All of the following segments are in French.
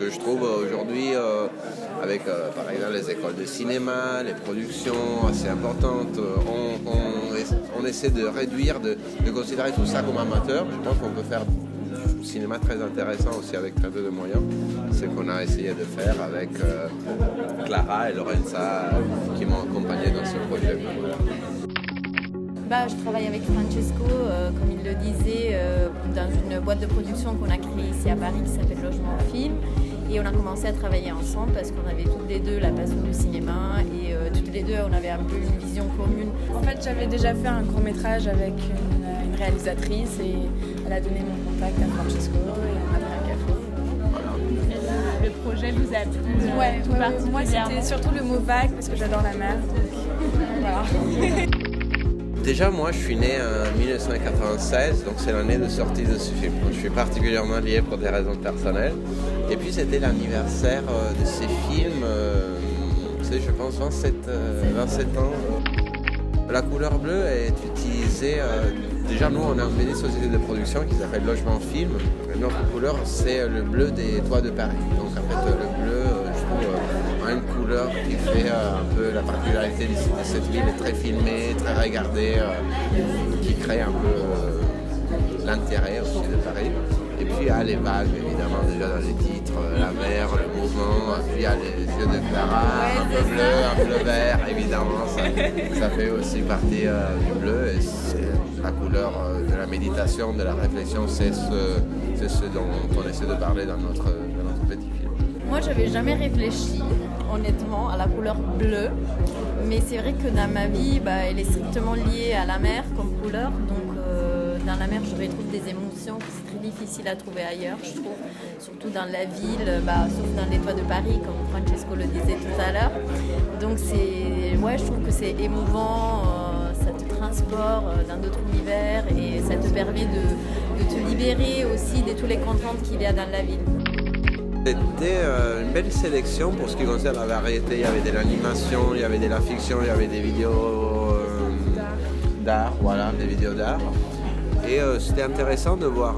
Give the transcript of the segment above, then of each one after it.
Je trouve aujourd'hui, avec par exemple les écoles de cinéma, les productions assez importantes, on essaie de réduire, de considérer tout ça comme amateur. Je pense qu'on peut faire du cinéma très intéressant aussi avec très peu de moyens. C'est ce qu'on a essayé de faire avec Clara et Lorenza qui m'ont accompagné dans ce projet. Je travaille avec Francesco, comme il le disait, dans une boîte de production qu'on a créée ici à Paris qui s'appelle Logement Film. Et on a commencé à travailler ensemble parce qu'on avait toutes les deux la passion du cinéma et toutes les deux on avait un peu une vision commune. En fait, j'avais déjà fait un court-métrage avec une réalisatrice et elle a donné mon contact à Francesco et on a pris un café. Voilà. Et là, le projet vous a plu Ouais, moi c'était surtout le mot vague parce que j'adore la mer. Voilà. Déjà, moi, je suis né en 1996, donc c'est l'année de sortie de ce film. Donc, je suis particulièrement lié pour des raisons personnelles. Et puis, c'était l'anniversaire de ces films, c'est, je pense, 27 ans. La couleur bleue est utilisée. Déjà, nous, on a une société de production qui s'appelle Logement Film. Et notre couleur, c'est le bleu des toits de Paris. Donc, en fait, le bleu, je trouve, a une couleur qui fait un peu la particularité de cette ville, est très filmée, très regardée, qui crée un peu l'intérêt aussi de Paris. Et puis, il y a les vagues, évidemment, déjà dans les titres, la mer, le mouvement, puis il y a les yeux de Clara, un bleu vert, évidemment, ça fait aussi partie du bleu. Et c'est la couleur de la méditation, de la réflexion, c'est ce dont on essaie de parler dans notre petit film. Moi, j'avais jamais réfléchi, honnêtement, à la couleur bleue. Mais c'est vrai que dans ma vie, elle est strictement liée à la mer comme couleur. Donc, dans la mer, je retrouve des émotions que c'est très difficile à trouver ailleurs, je trouve. Surtout dans la ville, sauf dans les toits de Paris, comme Francesco le disait tout à l'heure. Donc, je trouve que c'est émouvant, ça te transporte dans d'autres univers et ça te permet de te libérer aussi de tous les contraintes qu'il y a dans la ville. C'était une belle sélection pour ce qui concerne la variété. Il y avait de l'animation, il y avait de la fiction, il y avait des vidéos d'art, voilà, des vidéos d'art. Et c'était intéressant de voir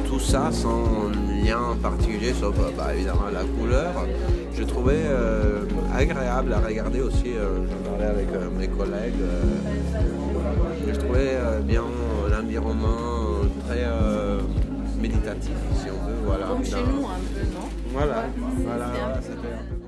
tout ça sans lien particulier, sauf évidemment la couleur. Je trouvais agréable à regarder aussi, j'en parlais avec mes collègues. Je trouvais bien l'environnement très méditatif, si on veut. Voilà. Comme chez nous un peu, non? Voilà, c'était un peu